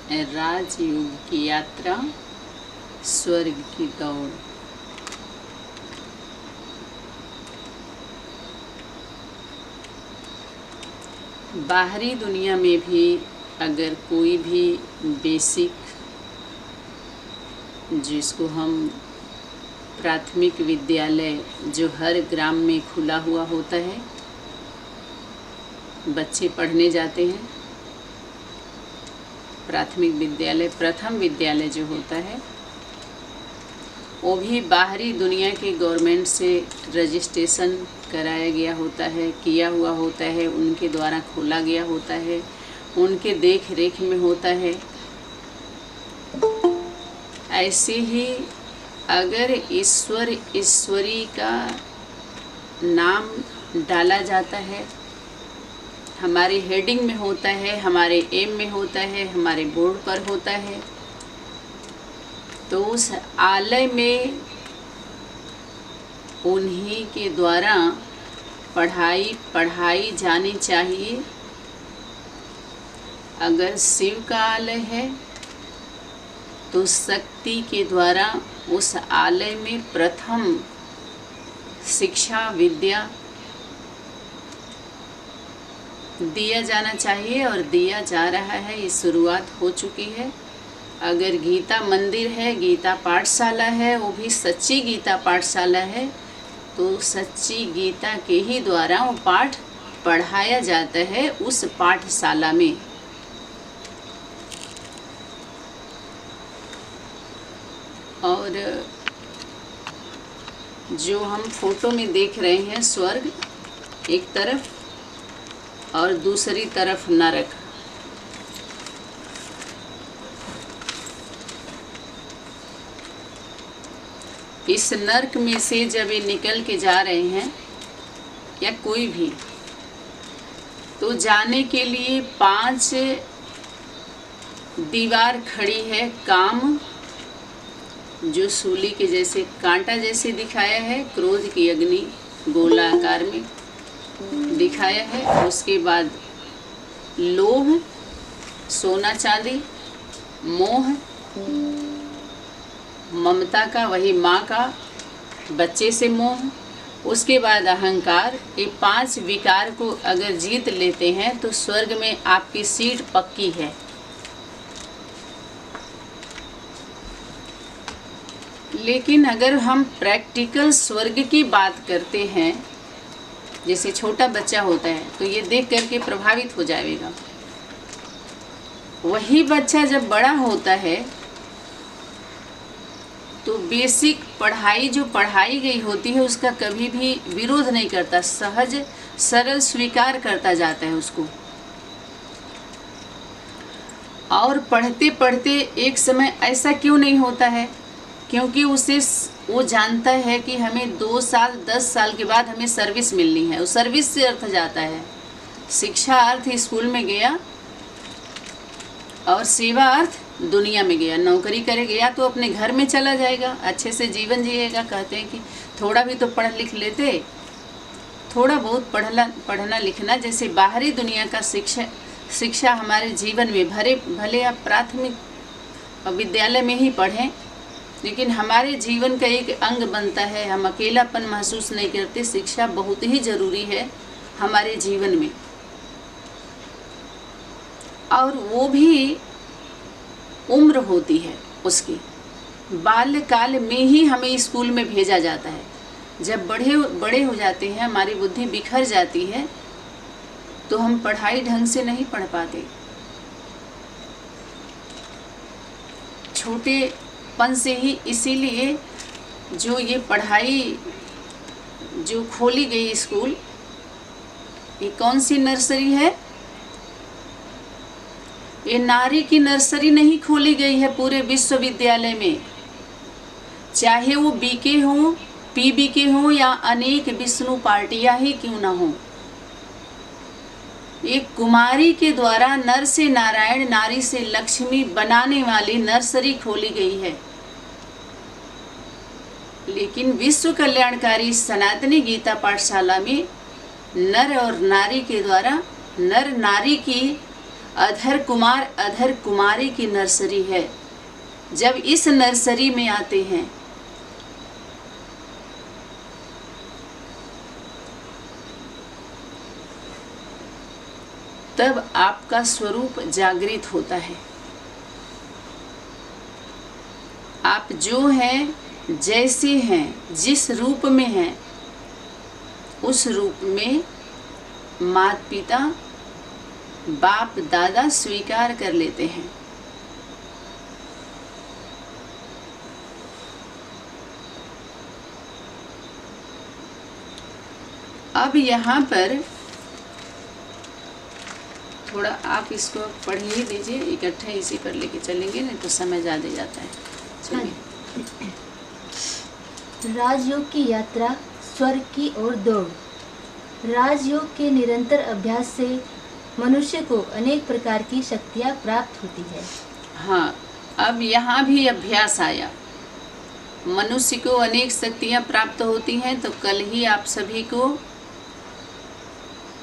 राजयोग की यात्रा, स्वर्ग की दौड़। बाहरी दुनिया में भी अगर कोई भी बेसिक, जिसको हम प्राथमिक विद्यालय जो हर ग्राम में खुला हुआ होता है, बच्चे पढ़ने जाते हैं, प्राथमिक विद्यालय, प्रथम विद्यालय जो होता है, वो भी बाहरी दुनिया के गवर्नमेंट से रजिस्ट्रेशन कराया गया होता है, किया हुआ होता है, उनके द्वारा खोला गया होता है, उनके देख रेख में होता है। ऐसे ही अगर ईश्वर ईश्वरी का नाम डाला जाता है, हमारे हेडिंग में होता है, हमारे एम में होता है, हमारे बोर्ड पर होता है, तो उस आलय में उन्हीं के द्वारा पढ़ाई जानी चाहिए। अगर शिव का आलय है तो शक्ति के द्वारा उस आलय में प्रथम शिक्षा विद्या दिया जाना चाहिए, और दिया जा रहा है, ये शुरुआत हो चुकी है। अगर गीता मंदिर है, गीता पाठशाला है, वो भी सच्ची गीता पाठशाला है, तो सच्ची गीता के ही द्वारा वो पाठ पढ़ाया जाता है उस पाठशाला में। और जो हम फोटो में देख रहे हैं, स्वर्ग एक तरफ और दूसरी तरफ नरक। इस नरक में से जब ये निकल के जा रहे हैं, या कोई भी, तो जाने के लिए 5 दीवार खड़ी है। काम, जो सूली के जैसे कांटा जैसे दिखाया है, क्रोध की अग्नि गोलाकार में दिखाया है। उसके बाद लोभ, सोना चांदी, मोह, ममता का, वही माँ का बच्चे से मोह, उसके बाद अहंकार। ये 5 विकार को अगर जीत लेते हैं तो स्वर्ग में आपकी सीट पक्की है। लेकिन अगर हम प्रैक्टिकल स्वर्ग की बात करते हैं, जैसे छोटा बच्चा होता है तो ये देख करके प्रभावित हो जाएगा। वही बच्चा जब बड़ा होता है तो बेसिक पढ़ाई जो पढ़ाई गई होती है उसका कभी भी विरोध नहीं करता, सहज सरल स्वीकार करता जाता है उसको। और पढ़ते पढ़ते एक समय ऐसा क्यों नहीं होता है, क्योंकि वो जानता है कि हमें 2 साल 10 साल के बाद हमें सर्विस मिलनी है। वो सर्विस से अर्थ जाता है। शिक्षा अर्थ स्कूल में गया और सेवा अर्थ दुनिया में गया। नौकरी करेगा या तो अपने घर में चला जाएगा, अच्छे से जीवन जिएगा। कहते हैं कि थोड़ा भी तो पढ़ लिख लेते, थोड़ा बहुत पढ़ना लिखना, जैसे बाहरी दुनिया का शिक्षा हमारे जीवन में भले आप प्राथमिक विद्यालय में ही पढ़ें, लेकिन हमारे जीवन का एक अंग बनता है। हम अकेलापन महसूस नहीं करते। शिक्षा बहुत ही जरूरी है हमारे जीवन में। और वो भी उम्र होती है उसकी, बाल्यकाल में ही हमें स्कूल में भेजा जाता है। जब बड़े हो जाते हैं, हमारी बुद्धि बिखर जाती है, तो हम पढ़ाई ढंग से नहीं पढ़ पाते। छोटेपन से ही, इसीलिए जो ये पढ़ाई जो खोली गई स्कूल, ये कौन सी नर्सरी है? ये नारी की नर्सरी नहीं खोली गई है पूरे विश्वविद्यालय में, चाहे वो बीके हों, पीबीके हों, या अनेक विष्णु पार्टियां ही क्यों ना हों। एक कुमारी के द्वारा नर से नारायण, नारी से लक्ष्मी बनाने वाली नर्सरी खोली गई है। लेकिन विश्व कल्याणकारी सनातनी गीता पाठशाला में नर और नारी के द्वारा, नर नारी की अधर कुमार अधर कुमारी की नर्सरी है। जब इस नर्सरी में आते हैं तब आपका स्वरूप जागृत होता है। आप जो हैं, जैसे हैं, जिस रूप में हैं, उस रूप में माता पिता, बाप दादा स्वीकार कर लेते हैं। अब यहाँ पर थोड़ा आप इसको पढ़ ही दीजिए, इकट्ठा इसी पर लेके चलेंगे, नहीं तो समय ज़्यादा जाता है। चलिए। राजयोग की यात्रा स्वर्ग की ओर दौड़। राजयोग के निरंतर अभ्यास से मनुष्य को अनेक प्रकार की शक्तियाँ प्राप्त होती है। हाँ, अब यहाँ भी अभ्यास आया। मनुष्य को अनेक शक्तियाँ प्राप्त होती हैं। तो कल ही आप सभी को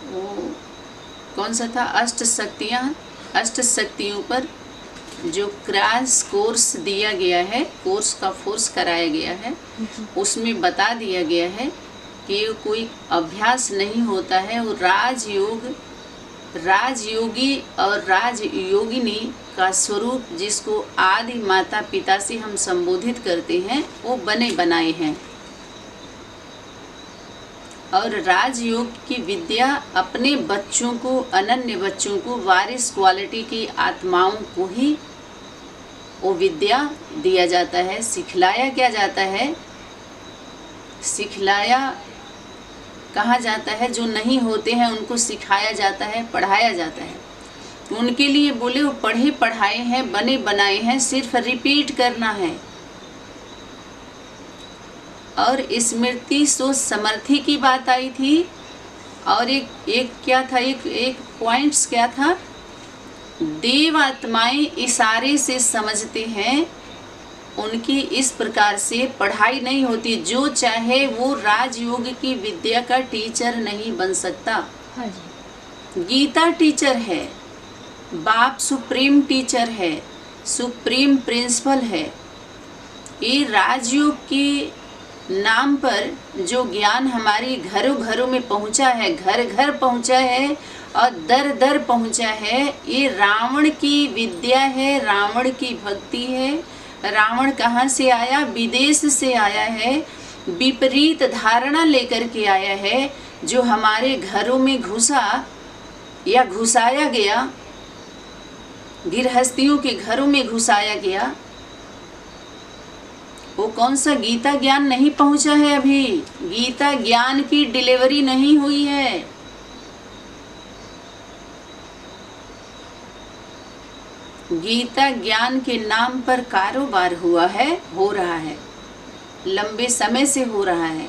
वो कौन सा था, अष्ट शक्तियों पर जो क्रैश कोर्स दिया गया है, कोर्स का फोर्स कराया गया है, उसमें बता दिया गया है कि ये कोई अभ्यास नहीं होता है। वो राजयोगी और राजयोगिनी का स्वरूप, जिसको आदि माता पिता से हम संबोधित करते हैं, वो बने बनाए हैं। और राजयोग की विद्या अपने बच्चों को, अनन्य बच्चों को, वारिस क्वालिटी की आत्माओं को ही वो विद्या दिया जाता है, सिखलाया क्या जाता है, सिखलाया कहा जाता है। जो नहीं होते हैं उनको सिखाया जाता है, पढ़ाया जाता है। उनके लिए बोले वो पढ़े पढ़ाए हैं, बने बनाए हैं, सिर्फ रिपीट करना है। और स्मृति सोच समर्थी की बात आई थी। और एक क्या था, एक पॉइंट्स क्या था, देव आत्माएं इशारे से समझते हैं, उनकी इस प्रकार से पढ़ाई नहीं होती। जो चाहे वो राजयोग की विद्या का टीचर नहीं बन सकता। हाँ जी। गीता टीचर है, बाप सुप्रीम टीचर है, सुप्रीम प्रिंसिपल है। ये राजयोग के नाम पर जो ज्ञान हमारी घरों घरों में पहुंचा है, घर घर पहुंचा है और दर दर पहुंचा है, ये रावण की विद्या है, रावण की भक्ति है। रावण कहाँ से आया, विदेश से आया है, विपरीत धारणा लेकर के आया है, जो हमारे घरों में घुसा या घुसाया गया, गृहस्थियों के घरों में घुसाया गया। वो कौन सा गीता ज्ञान नहीं पहुंचा है, अभी गीता ज्ञान की डिलीवरी नहीं हुई है। गीता ज्ञान के नाम पर कारोबार हुआ है, हो रहा है, लंबे समय से हो रहा है।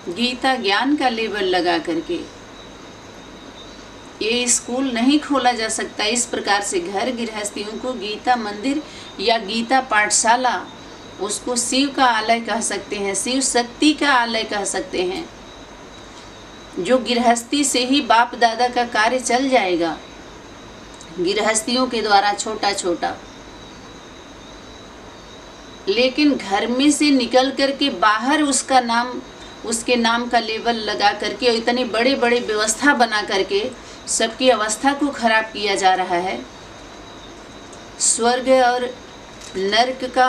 गीता ज्ञान का लेबल लगा करके ये स्कूल नहीं खोला जा सकता। इस प्रकार से घर गृहस्थियों को गीता मंदिर या गीता पाठशाला, उसको शिव का आलय कह सकते हैं, शिव शक्ति का आलय कह सकते हैं, जो गृहस्थी से ही बाप दादा का कार्य चल जाएगा, गृहस्थियों के द्वारा छोटा छोटा। लेकिन घर में से निकल करके बाहर उसका नाम, उसके नाम का लेबल लगा करके और इतने बड़े बड़े व्यवस्था बना करके सबकी अवस्था को खराब किया जा रहा है। स्वर्ग और नर्क का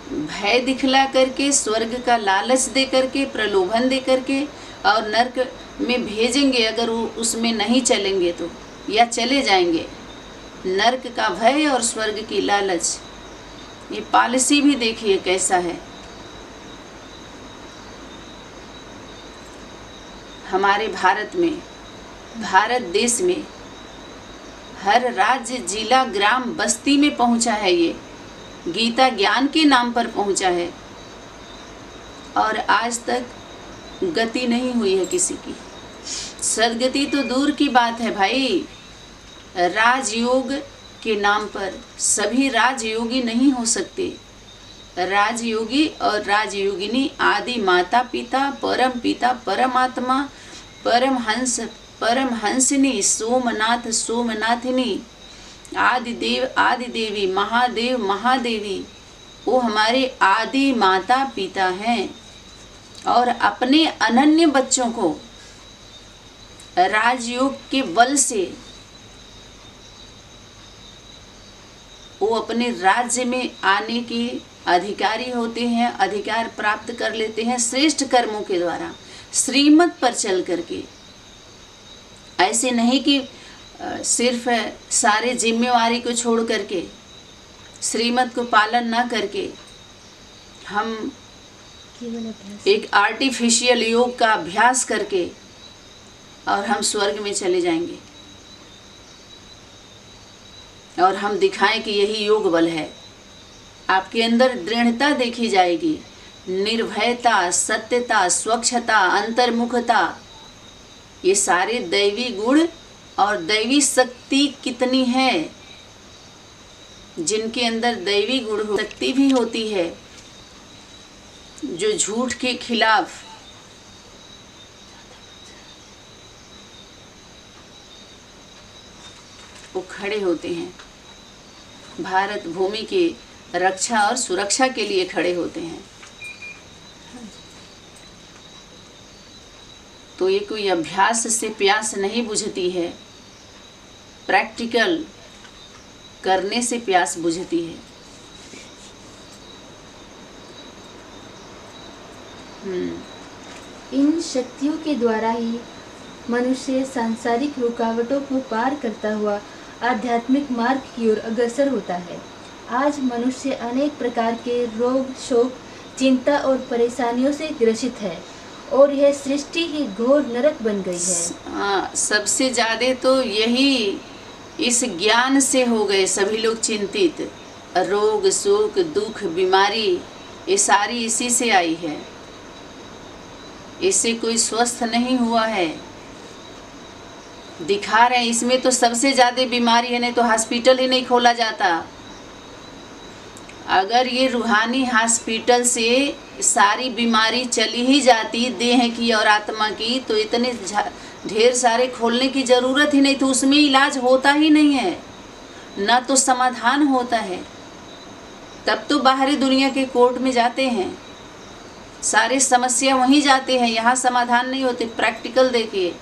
भय दिखला करके, स्वर्ग का लालच दे करके, प्रलोभन दे करके, और नर्क में भेजेंगे अगर वो उसमें नहीं चलेंगे तो, या चले जाएंगे। नर्क का भय और स्वर्ग की लालच, ये पॉलिसी भी देखिए कैसा है। हमारे भारत में, भारत देश में हर राज्य, जिला, ग्राम, बस्ती में पहुंचा है। ये गीता ज्ञान के नाम पर पहुंचा है और आज तक गति नहीं हुई है किसी की। सदगति तो दूर की बात है भाई। राजयोग के नाम पर सभी राजयोगी नहीं हो सकते। राजयोगी और राजयोगिनी आदि माता पिता, परम पिता, परमात्मा, परमहंस, परमहंसिनी, सोमनाथ सोमनाथिनी, आदिदेव आदिदेवी, महादेव महादेवी, वो हमारे आदि माता पिता हैं। और अपने अनन्य बच्चों को राजयोग के बल से वो अपने राज्य में आने के अधिकारी होते हैं, अधिकार प्राप्त कर लेते हैं श्रेष्ठ कर्मों के द्वारा, श्रीमत पर चल करके। ऐसे नहीं कि सिर्फ सारे जिम्मेवारी को छोड़ करके, श्रीमत को पालन ना करके हम एक आर्टिफिशियल योग का अभ्यास करके और हम स्वर्ग में चले जाएंगे और हम दिखाएं कि यही योग बल है। आपके अंदर दृढ़ता देखी जाएगी, निर्भयता, सत्यता, स्वच्छता, अंतर्मुखता, ये सारे दैवी गुण और दैवी शक्ति कितनी है। जिनके अंदर दैवी गुण शक्ति भी होती है, जो झूठ के खिलाफ वो खड़े होते हैं, भारत भूमि की रक्षा और सुरक्षा के लिए खड़े होते हैं। तो ये कोई अभ्यास से प्यास नहीं बुझती है, प्रैक्टिकल करने से प्यास बुझती है। इन शक्तियों के द्वारा ही मनुष्य सांसारिक रुकावटों को पार करता हुआ आध्यात्मिक मार्ग की ओर अग्रसर होता है। आज मनुष्य अनेक प्रकार के रोग, शोक, चिंता और परेशानियों से ग्रसित है और यह सृष्टि ही घोर नरक बन गई है। हाँ, सबसे ज्यादा तो यही इस ज्ञान से हो गए सभी लोग चिंतित। रोग, शोक, दुख, बीमारी ये सारी इसी से आई है। इससे कोई स्वस्थ नहीं हुआ है। दिखा रहे हैं इसमें तो सबसे ज़्यादा बीमारी है, नहीं तो हॉस्पिटल ही नहीं खोला जाता। अगर ये रूहानी हॉस्पिटल से सारी बीमारी चली ही जाती देह की और आत्मा की, तो इतने ढेर सारे खोलने की ज़रूरत ही नहीं, तो उसमें इलाज होता ही नहीं है, ना तो समाधान होता है। तब तो बाहरी दुनिया के कोर्ट में जाते हैं, सारे समस्या वहीं जाते हैं, यहाँ समाधान नहीं होते। प्रैक्टिकल देखिए,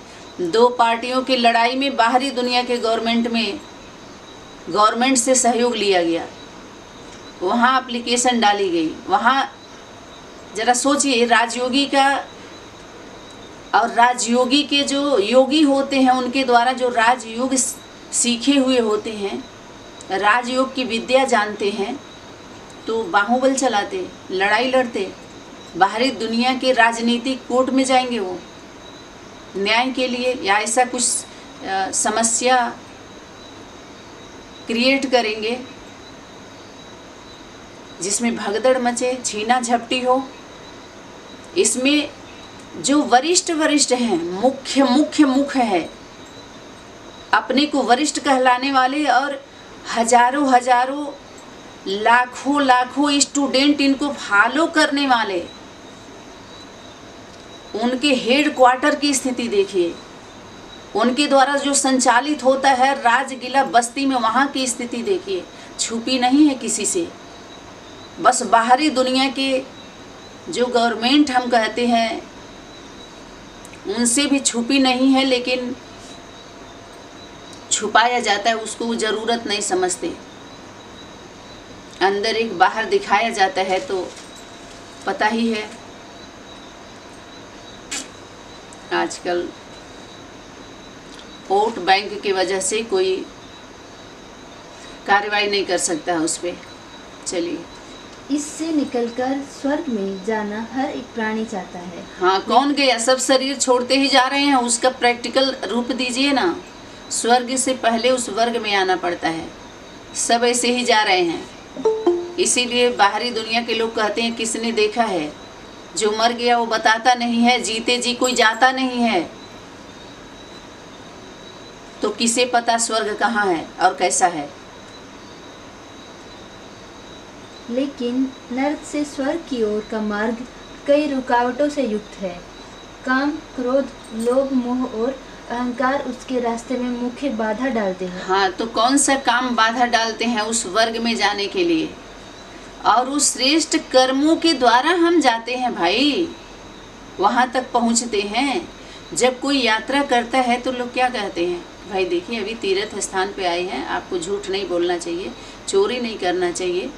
2 पार्टियों की लड़ाई में बाहरी दुनिया के गवर्नमेंट से सहयोग लिया गया, वहाँ एप्लीकेशन डाली गई। वहाँ जरा सोचिए, राजयोगी का और राजयोगी के जो योगी होते हैं उनके द्वारा जो राजयोग सीखे हुए होते हैं, राजयोग की विद्या जानते हैं, तो बाहुबल चलाते, लड़ाई लड़ते, बाहरी दुनिया के राजनीतिक कोर्ट में जाएंगे वो न्याय के लिए, या ऐसा कुछ समस्या क्रिएट करेंगे जिसमें भगदड़ मचे, छीना झपटी हो। इसमें जो वरिष्ठ हैं, मुख्य है, अपने को वरिष्ठ कहलाने वाले और हजारों लाखों स्टूडेंट इनको फॉलो करने वाले, उनके हेड क्वार्टर की स्थिति देखिए, उनके द्वारा जो संचालित होता है राजगिला बस्ती में, वहाँ की स्थिति देखिए। छुपी नहीं है किसी से, बस बाहरी दुनिया के जो गवर्नमेंट हम कहते हैं उनसे भी छुपी नहीं है, लेकिन छुपाया जाता है, उसको वो ज़रूरत नहीं समझते। अंदर एक बाहर दिखाया जाता है, तो पता ही है आजकल वोट बैंक की वजह से कोई कार्रवाई नहीं कर सकता है उस पर। चलिए, इससे निकलकर स्वर्ग में जाना हर एक प्राणी चाहता है। हाँ, कौन गया? सब शरीर छोड़ते ही जा रहे हैं, उसका प्रैक्टिकल रूप दीजिए ना। स्वर्ग से पहले उस वर्ग में आना पड़ता है, सब ऐसे ही जा रहे हैं। इसीलिए बाहरी दुनिया के लोग कहते हैं किसने देखा है? जो मर गया वो बताता नहीं है, जीते जी कोई जाता नहीं है, तो किसे पता स्वर्ग कहाँ है और कैसा है। लेकिन नरक से स्वर्ग की ओर का मार्ग कई रुकावटों से युक्त है। काम, क्रोध, लोभ, मोह और अहंकार उसके रास्ते में मुख्य बाधा डालते हैं। हाँ, तो कौन सा काम बाधा डालते हैं उस वर्ग में जाने के लिए? और उस श्रेष्ठ कर्मों के द्वारा हम जाते हैं भाई, वहाँ तक पहुँचते हैं। जब कोई यात्रा करता है तो लोग क्या कहते हैं, भाई देखिए अभी तीर्थ स्थान पे आए हैं, आपको झूठ नहीं बोलना चाहिए, चोरी नहीं करना चाहिए,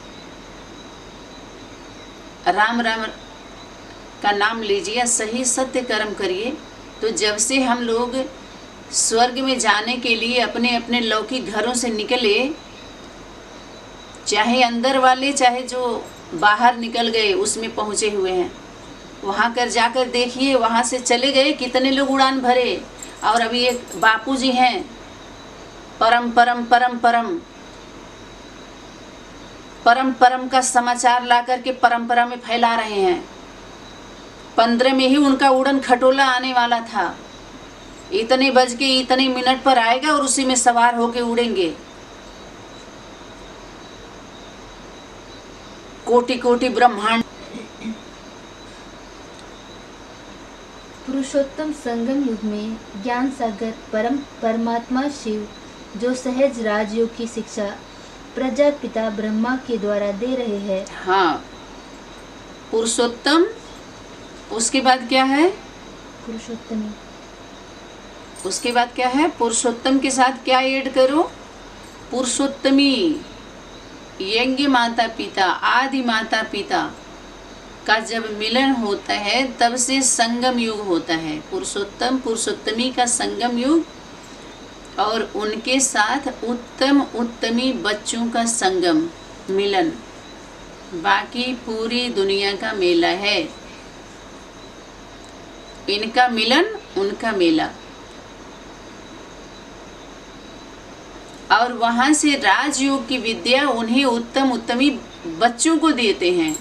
राम राम का नाम लीजिए, सही सत्य कर्म करिए। तो जब से हम लोग स्वर्ग में जाने के लिए अपने अपने लौकिक घरों से निकले, चाहे अंदर वाले चाहे जो बाहर निकल गए उसमें पहुँचे हुए हैं, वहाँ कर जाकर देखिए, वहाँ से चले गए कितने लोग उड़ान भरे। और अभी एक बापूजी हैं, परम परम परम परम परम परम का समाचार ला करके परंपरा में फैला रहे हैं। 15 में ही उनका उड़न खटोला आने वाला था, इतने बज के इतने मिनट पर आएगा और उसी में सवार होके उड़ेंगे। कोटि कोटि ब्रह्मांड। पुरुषोत्तम संगम युग में ज्ञान सागर परमात्मा शिव जो सहज राजयोग की शिक्षा प्रजापिता ब्रह्मा के द्वारा दे रहे हैं। हाँ, पुरुषोत्तम, उसके बाद क्या है? पुरुषोत्तमी। उसके बाद क्या है? पुरुषोत्तम के साथ क्या ऐड करो? पुरुषोत्तमी। यज्ञ माता पिता, आदि माता पिता का जब मिलन होता है तब से संगम युग होता है। पुरुषोत्तम पुरुषोत्तमी का संगम युग और उनके साथ उत्तम उत्तमी बच्चों का संगम मिलन, बाकी पूरी दुनिया का मेला है। इनका मिलन उनका मेला। और वहाँ से राजयोग की विद्या उन्हें उत्तम उत्तमी बच्चों को देते हैं।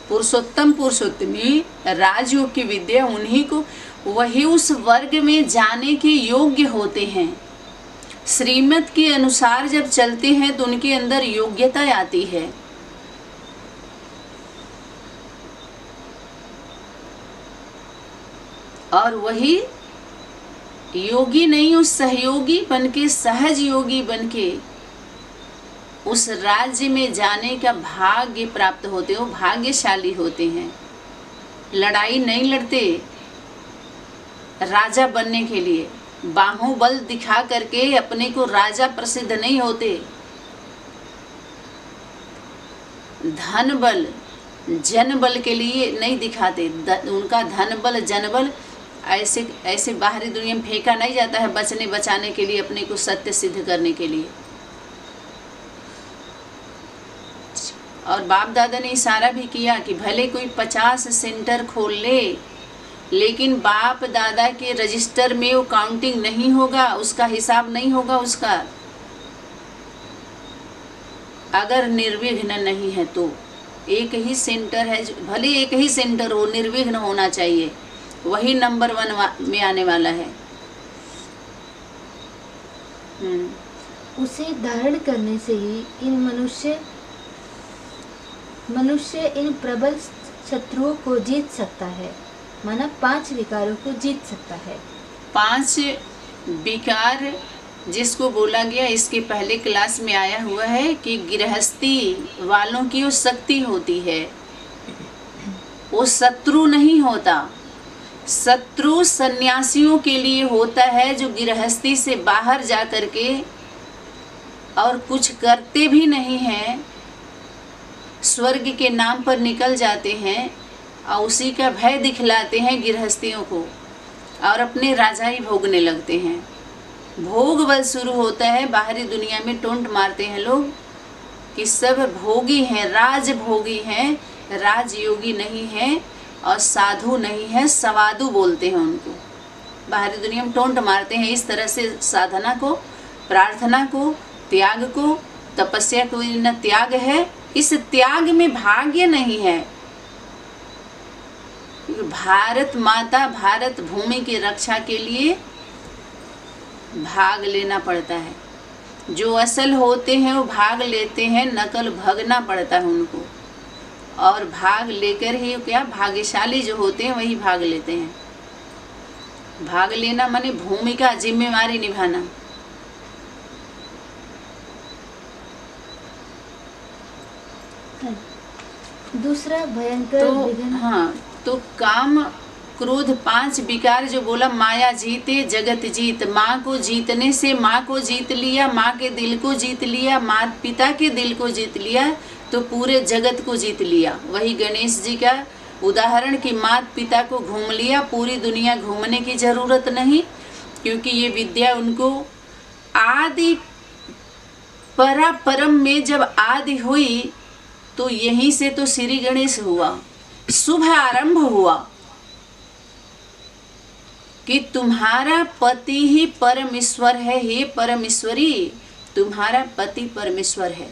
पुरुषोत्तम पुरुषोत्तमी राजयोग की विद्या उन्हीं को, वही उस वर्ग में जाने के योग्य होते हैं। श्रीमत के अनुसार जब चलते हैं तो उनके अंदर योग्यता आती है। और वही योगी नहीं, उस सहयोगी बनके, सहज योगी बनके उस राज्य में जाने का भाग्य प्राप्त होते हो, भाग्यशाली होते हैं। लड़ाई नहीं लड़ते राजा बनने के लिए, बाहुबल दिखा करके अपने को राजा प्रसिद्ध नहीं होते। धन बल जन बल के लिए नहीं दिखाते, उनका धन बल जन बल ऐसे ऐसे बाहरी दुनिया में फेंका नहीं जाता है बचने बचाने के लिए, अपने को सत्य सिद्ध करने के लिए। और बाप दादा ने इशारा भी किया कि भले कोई 50 सेंटर खोल ले, लेकिन बाप दादा के रजिस्टर में वो काउंटिंग नहीं होगा, उसका हिसाब नहीं होगा उसका। अगर निर्विघ्न नहीं है तो एक ही सेंटर है, भले एक ही सेंटर हो, निर्विघ्न होना चाहिए, वही नंबर 1 में आने वाला है। उसे धारण करने से ही इन मनुष्य इन प्रबल शत्रुओं को जीत सकता है, माना 5 विकारों को जीत सकता है। 5 विकार जिसको बोला गया, इसके पहले क्लास में आया हुआ है कि गृहस्थी वालों की वो शक्ति होती है, वो शत्रु नहीं होता। शत्रु सन्यासियों के लिए होता है जो गृहस्थी से बाहर जा कर के और कुछ करते भी नहीं हैं, स्वर्ग के नाम पर निकल जाते हैं और उसी का भय दिखलाते हैं गृहस्थियों को और अपने राजाई भोगने लगते हैं। भोग बल शुरू होता है, बाहरी दुनिया में टोंट मारते हैं लोग कि सब भोगी हैं, राज भोगी हैं, राजयोगी नहीं हैं और साधु नहीं है, सवादु बोलते हैं उनको। बाहरी दुनिया में टोंट मारते हैं। इस तरह से साधना को, प्रार्थना को, त्याग को, तपस्या को न त्याग है, इस त्याग में भाग्य नहीं है। भारत माता, भारत भूमि की रक्षा के लिए भाग लेना पड़ता है। जो असल होते हैं वो भाग लेते हैं, नकल भगना पड़ता है उनको। और भाग लेकर ही क्या, भाग्यशाली जो होते हैं वही भाग लेते हैं। भाग लेना माने भूमिका, जिम्मेवारी निभाना। दूसरा भयंकर तो विघ्न। हाँ, तो काम क्रोध 5 विकार जो बोला, माया जीते जगत जीत। माँ को जीतने से माँ को जीत लिया, माँ के दिल को जीत लिया, माता पिता के दिल को जीत लिया तो पूरे जगत को जीत लिया। वही गणेश जी का उदाहरण कि माता पिता को घूम लिया, पूरी दुनिया घूमने की जरूरत नहीं, क्योंकि ये विद्या उनको आदि परापरम में जब आदि हुई तो यहीं से तो श्री गणेश हुआ, शुभ आरंभ हुआ कि तुम्हारा पति ही परमेश्वर है। हे परमेश्वरी, तुम्हारा पति परमेश्वर है।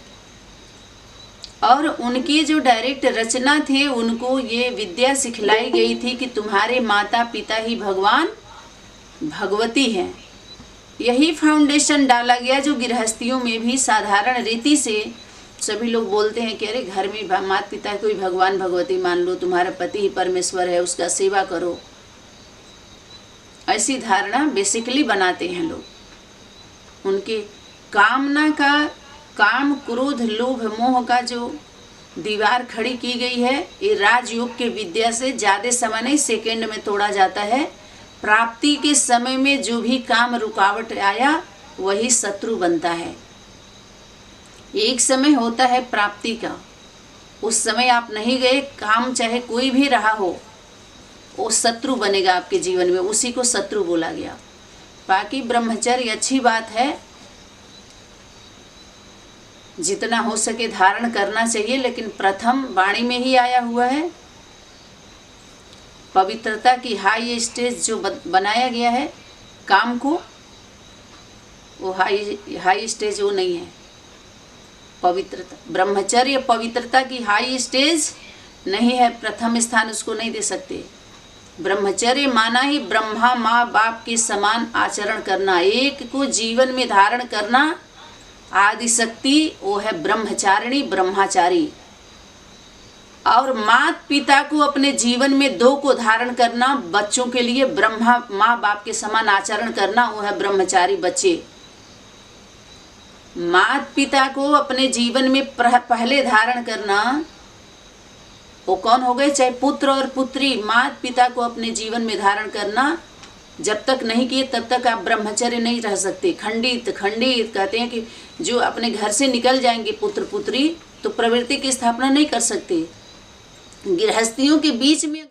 और उनकी जो डायरेक्ट रचना थे, उनको ये विद्या सिखलाई गई थी कि तुम्हारे माता पिता ही भगवान भगवती हैं। यही फाउंडेशन डाला गया जो गृहस्थियों में भी साधारण रीति से सभी लोग बोलते हैं कि अरे घर में माता पिता को ही भगवान भगवती मान लो, तुम्हारा पति ही परमेश्वर है, उसका सेवा करो। ऐसी धारणा बेसिकली बनाते हैं लोग। उनके कामना का, काम क्रोध लोभ मोह का जो दीवार खड़ी की गई है, ये राजयोग के विद्या से ज़्यादा समय नहीं, सेकेंड में तोड़ा जाता है। प्राप्ति के समय में जो भी काम रुकावट आया वही शत्रु बनता है। एक समय होता है प्राप्ति का, उस समय आप नहीं गए, काम चाहे कोई भी रहा हो, वो शत्रु बनेगा आपके जीवन में, उसी को शत्रु बोला गया। बाकी ब्रह्मचर्य अच्छी बात है, जितना हो सके धारण करना चाहिए, लेकिन प्रथम वाणी में ही आया हुआ है। पवित्रता की हाई स्टेज जो बनाया गया है काम को, वो हाई स्टेज वो नहीं है। पवित्रता, ब्रह्मचर्य पवित्रता की हाई स्टेज नहीं है, प्रथम स्थान उसको नहीं दे सकते। ब्रह्मचर्य माना ही ब्रह्मा माँ बाप के समान आचरण करना, एक को जीवन में धारण करना। आदि शक्ति वो है ब्रह्मचारिणी, ब्रह्मचारी। और माता पिता को अपने जीवन में 2 को धारण करना, बच्चों के लिए ब्रह्मा माँ बाप के समान आचरण करना, वो है ब्रह्मचारी बच्चे। माता पिता को अपने जीवन में पहले धारण करना, वो कौन हो गए, चाहे पुत्र और पुत्री। माता पिता को अपने जीवन में धारण करना जब तक नहीं किए तब तक आप ब्रह्मचर्य नहीं रह सकते। खंडित खंडित कहते हैं कि जो अपने घर से निकल जाएंगे पुत्र पुत्री तो प्रवृत्ति की स्थापना नहीं कर सकते। गृहस्थियों के बीच में